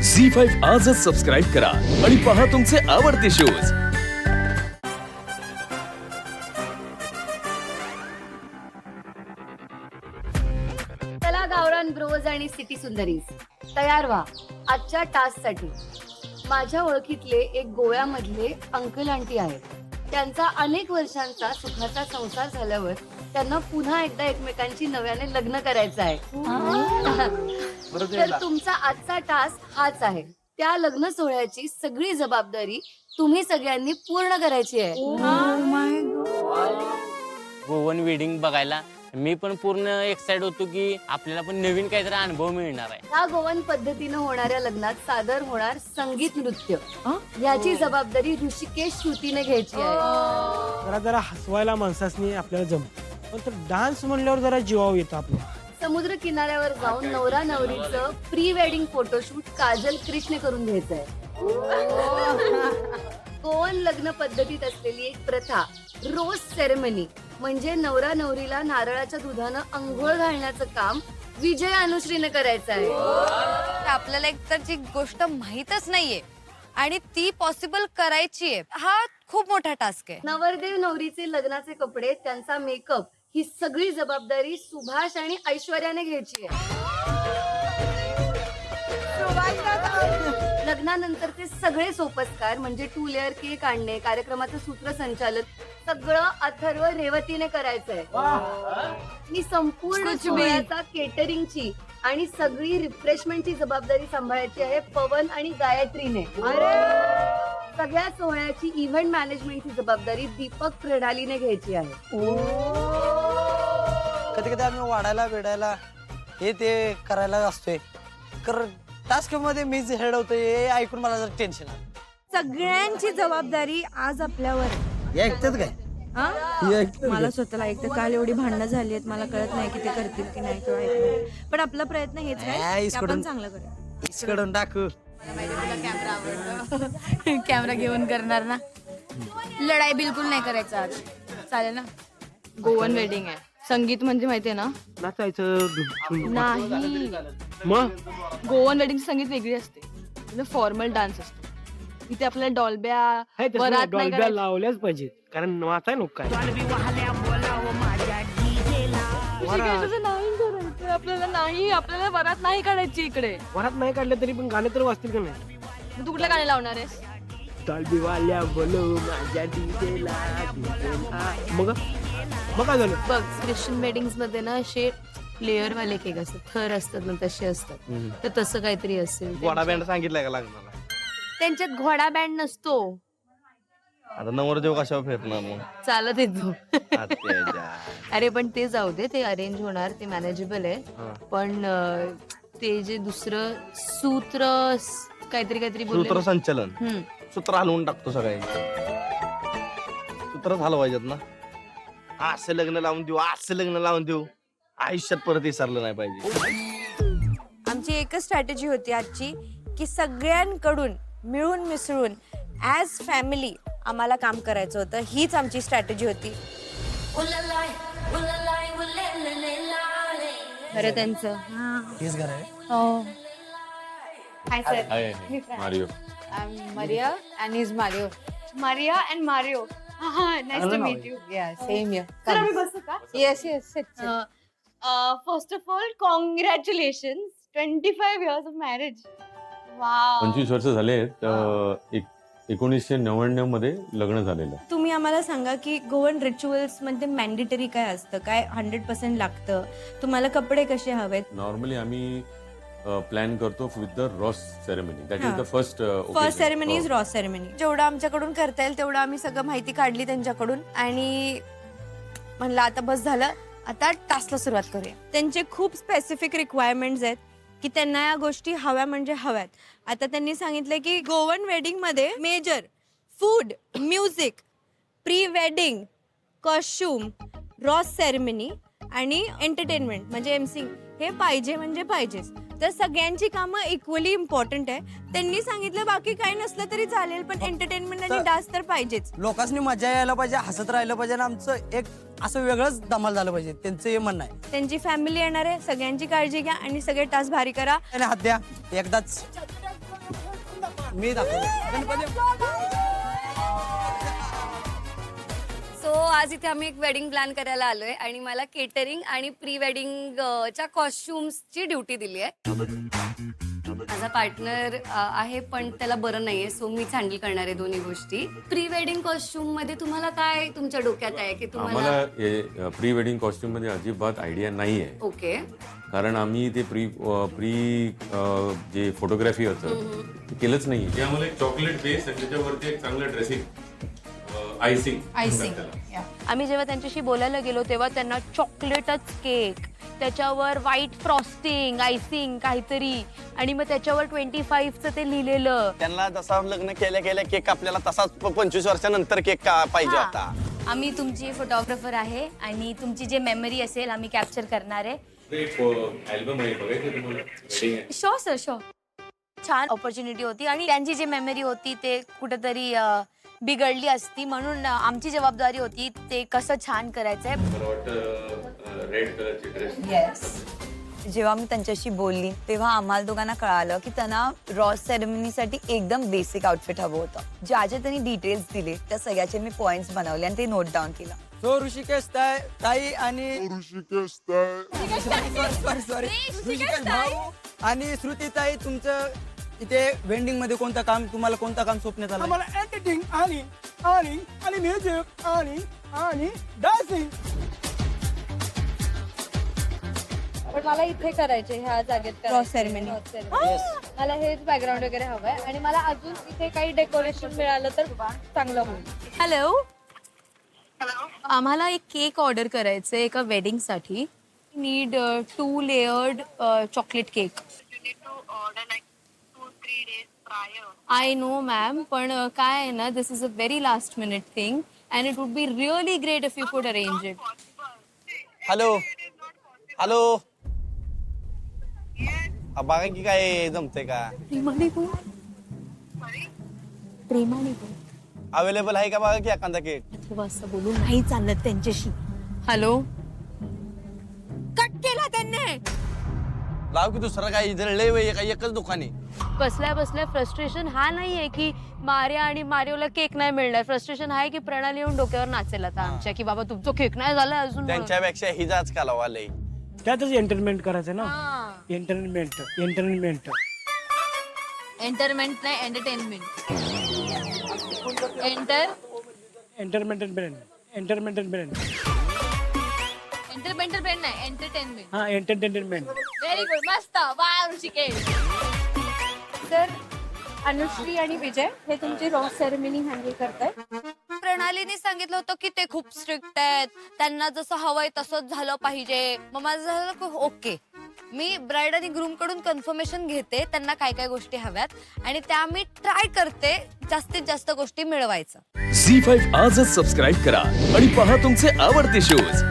झी5 आजच सबस्क्राईब करा आणि पहा तुमचे आवडते शोज. चला गावरान ब्रोज आणि सिटी सुंदरीज, तयार व्हा आजच्या टास्क साठी. माझ्या ओळखीतले एक गोव्यामधले अंकल आंटी आहेत. त्यांचा अनेक वर्षांचा सुखाचा संसार झाल्यावर त्यांना पुन्हा एकदा एकमेकांची नव्याने लग्न करायचं आहे. तर तुमचा आजचा टास्क हाच आहे. त्या लग्न सोहळ्याची सगळी जबाबदारी तुम्ही सगळ्यांनी पूर्ण करायची आहे. गोवन वेडिंग बघायला मी पण पूर्ण एक्साइट होतो की आपल्याला पण नवीन काहीतरी अनुभव मिळणार आहे. ह्या गोवन पद्धतीनं होणाऱ्या लग्नात सादर होणार संगीत नृत्य याची जबाबदारी ऋषिकेश श्रुतीने घ्यायची आहे. जरा जरा हसवायला माणसासनी आपल्याला जमत, पण डान्स म्हणल्यावर जरा जीवावर येतो आपल्या. समुद्र किनाऱ्यावर जाऊन नवरा नवरीचं pre wedding photoshoot Kajal Krishna करून घ्यायचंय. गोवन लग्न पद्धतीत असलेली एक प्रथा रोज सेरेमनी म्हणजे नवरा नवरीला नारळाच्या दुधानं अंघोळ घालण्याचं काम विजय अनुश्रीने करायचं आहे. आपल्याला एकतर जी गोष्ट माहीतच नाहीये आणि ती पॉसिबल करायची आहे, हा खूप मोठा टास्क आहे. नवरदेव नवरीचे लग्नाचे कपडे, त्यांचा मेकअप, ही सगळी जबाबदारी सुभाष आणि ऐश्वर्याने घ्यायची आहे. लग्नानंतरचे सगळे सोपस्कार म्हणजे 2 लेअर केक आणणे, कार्यक्रमाचं सूत्रसंचालन सगळं अथर्व रेवतीने करायचंय. मी संपूर्ण सोहळ्याचा केटरिंगची आणि सगळी रिफ्रेशमेंटची जबाबदारी सांभाळायची आहे पवन आणि गायत्रीने. सगळ्या सोहळ्याची इव्हेंट मॅनेजमेंटची जबाबदारी दीपक प्रणालीने घ्यायची आहे. कधी कधी आम्ही वाढायला बेडायला हे ते करायला असतोय, तर टास्क मध्ये मीच हेड होतोय. हे ऐकून मला जर टेन्शन आलं. सगळ्यांची जबाबदारी आज आपल्यावर. हे ऐकतात काय? मला स्वतःला ऐकतं. काल एवढी भांडणं झाली आहेत, मला कळत नाही की ते करतील की नाही किंवा ऐकणार. पण आपला प्रयत्न हेच आहे की आपण चांगलं करूया. इसकडून टाकू. कॅमेरा घेऊन करणार ना. लढाई बिलकुल नाही करायचं आज, चालेल ना. गोवन वेडिंग आहे, संगीत म्हणजे माहितीये ना. नाचायचं नाही, मग गोवन वेडिंग संगीत वेगळी असते, फॉर्मल डान्स असतो. इथे आपल्याला डॉल्ब्या वरात नाही डॉल्ब्या करायचं. लावल्याच पाहिजे, कारण वाचाय नको काय. तसं नाही करायचं आपल्याला. नाही, आपल्याला वरात नाही काढायची इकडे. वरात नाही काढलं तरी पण गाणे तर वाचतील का नाही. मग तू कुठलं गाणे लावणार आहेस? डॉल्बी वाल्या बोलो माझ्या डीजेला. मग काय झालं? बघ, ख्रिश्चन वेडिंग्स मध्ये ना असे लेअर वाले केक असतात, थर असतात ना, तसे असतात. तर तसं काहीतरी असेल. घोडा बँड सांगितलंय का लग्नाला? त्यांच्यात घोडा बँड नसतो. आता नवरदेव कशावर फिरणार मग? चालत येतो. आत्याच्या. अरे पण ते जाऊ दे, ते अरेंज होणार, ते मॅनेजेबल आहे. पण ते जे दुसरं सूत्र काहीतरी बोलले. सूत्रसंचलन, सूत्र हलवून टाकतो सगळ्यांनी. सूत्रच हलवायच्यात ना. असं लग्न लावून देऊ, असं लग्न लावून देऊ, आयुष्यात परत विसरलं नाही पाहिजे. आमची एकच स्ट्रॅटेजी होती आजची की सगळ्यांकडून मिळून मिसळून ॲज फॅमिली आम्हाला काम करायचं होतं. हीच आमची स्ट्रॅटेजी होती. खरं त्यांचं. हेच घर आहे. Hi sir, Mario. I'm Maria and he's Mario. Maria and Mario. Nice to meet you. Yeah, same here. Sir, आम्ही बसू का? Yes, yes. Sit. First of all, congratulations. 25 years of marriage. Wow. 25 वर्ष झाले आहेत. 1999 मध्ये लग्न झालेलं. तुम्ही आम्हाला सांगा की गोवन रिच्युअल्स मध्ये मॅन्डेटरी काय असतं, काय 100% लागतं, तुम्हाला कपडे कसे हवेत. नॉर्मली आम्ही प्लॅन करतो with the Ross ceremony. That is the first ceremony is Ross ceremony. जेवढं आमच्याकडून करता येईल तेवढं आम्ही सगळं माहिती काढली त्यांच्याकडून आणि म्हणलं आता बस झालं, आता टास्कला सुरुवात करूया. त्यांचे खूप स्पेसिफिक रिक्वायरमेंट्स आहेत की त्यांना या गोष्टी हव्या म्हणजे हव्यात. आता त्यांनी सांगितलं की गोवन वेडिंग मध्ये major food, music, pre wedding, costume, ros ceremony आणि एंटरटेनमेंट म्हणजे एमसिंग हे पाहिजे म्हणजे पाहिजेच. तर सगळ्यांची कामं इक्वली इम्पॉर्टंट आहे. त्यांनी सांगितलं बाकी काही नसलं तरी चालेल, पण एंटरटेनमेंट आणि डान्स तर पाहिजेच. लोकांनी मजा यायला पाहिजे, हसत राहिलं पाहिजे आणि आमचं एक असं वेगळंच धमाल झालं पाहिजे. त्यांचं हे म्हणणं आहे. त्यांची फॅमिली येणार आहे, सगळ्यांची काळजी घ्या आणि सगळे टास्क भारी करा. हात द्या एकदाच. मी दाखवतो गणपती. सो आज इथे आम्ही एक वेडिंग प्लॅन करायला आलोय आणि मला केटरिंग आणि प्री वेडिंग च्या कॉस्ट्युम्सची ड्युटी दिली आहे. माझा पार्टनर आहे पण त्याला बरं नाहीये, सो मीच हँडल करणार आहे दोन्ही गोष्टी. प्री वेडिंग कॉस्ट्युम मध्ये तुम्हाला काय तुमच्या डोक्यात आहे की तुम्हाला? आम्हाला प्री वेडिंग कॉस्ट्युम मध्ये अजिबात आयडिया नाही आहे, ओके. कारण आम्ही ते प्री जे फोटोग्राफी होतं ते केलंच नाही. ते आम्हाला एक चॉकलेट बेस आणि त्याच्यावरती एक चांगलं ड्रेसिंग आयसिंग. आम्ही जेव्हा त्यांच्याशी बोलायला गेलो तेव्हा त्यांना चॉकलेटच केक, त्याच्यावर व्हाईट फ्रॉस्टिंग आयसिंग काहीतरी, आणि मग त्याच्यावर 25चं ते लिहिलेलं. त्यांना जसा लग्न केल्या केल्या केक आपल्याला तसाच 25 वर्षानंतर केक पाहिजे हा. होता. आम्ही तुमची फोटोग्राफर आहे आणि तुमची जे मेमरी असेल आम्ही कॅप्चर करणार आहे. अल्बम आहे बघायचं तुम्हाला वेडिंग आहे. Show sir show. छान ऑपॉर्च्युनिटी होती आणि त्यांची जी मेमरी होती ते कुठेतरी बिघडली असती, म्हणून आमची जबाबदारी होती ते कसं छान करायचंय. मला वाटतं रेड कलरची ड्रेस. येस. जेव्हा मी त्यांच्याशी बोलली तेव्हा आम्हाला दोघांना कळालं की त्यांना रॉस सेरेमनीसाठी एकदम बेसिक आउटफिट हवं होतं. ज्या ज्या त्यांनी डिटेल्स दिले त्या सगळ्याचे मी पॉइंट्स बनवले आणि ते नोट डाऊन केलं. सो ऋषिकेश ताई आणि सॉरी ऋषिकेश भाऊ आणि श्रुती ताई, तुमचं इथे वेंडिंग मध्ये कोणतं काम, तुम्हाला कोणतं काम स्वप्नात आलं? आम्हाला एडिटिंग आणि आणि आणि म्युझिक आणि आणि डान्सिंग. पण मला इथे करायचे ह्या जागेत Cross ceremony. मला हेच बॅकग्राऊंड वगैरे हवंय आणि मला अजून इथे काही डेकोरेशन मिळालं तर चांगलं होईल. हॅलो, आम्हाला एक केक ऑर्डर करायचं आहे एका वेडिंगसाठी. Need 2 layered chocolate cake. I know ma'am, पण काय आहे ना, this is a very last minute thing and it would be really great if you could arrange it. Hello hello, बघा की काय जमतंय का? प्रेमाने बोल, प्रेमाने बोल. अवेलेबल आहे का बघा की एखादा केक. तेव्हा असं बोलून नाही चालत त्यांच्याशी. हॅलो, कट केला त्यांनी. लाव की दुसरं काही जळलंय वय काय एकच दुकान आहे. बसल्या बसल्या फ्रस्ट्रेशन हा नाहीये की मार्या आणि मारिओला केक नाही मिळणार. फ्रस्ट्रेशन आहे की प्रणाली येऊन डोक्यावर नाचेल आता आमच्या की बाबा तुमचं केक नाही झालं अजून म्हणून. त्यांच्यापेक्षा हिजाच कालवालय. त्यातच एंटरटेनमेंट करायचं ना. एंटरटेनमेंट एंटरटेनमेंट एंटरमेंट नाही एंटरटेनमेंट. एंटरटेनमेंट एंटरटेनमेंट एंटरटेनमेंट नाही एंटरटेनमेंट. हा एंटरटेनमेंट. व्हेरी गुड, मस्त. वा ऋषिकेश. तर अनुश्री आणि विजय हे तुमची रॉस सेरेमनी हँडल करतायत. प्रणालीने सांगितलं होतं की ते खूप स्ट्रिक्ट आहेत, त्यांना जसं हवंय तसंच झालं पाहिजे. मग माझं झालं की ओके, मी ब्राईड आणि ग्रूम कडून कन्फर्मेशन घेते त्यांना काय काय गोष्टी हव्यात आणि त्या मी ट्राय करते जास्तीत जास्त गोष्टी मिळवायचं. झी5 आजच सबस्क्राईब करा आणि पहा तुमचे आवडते शोज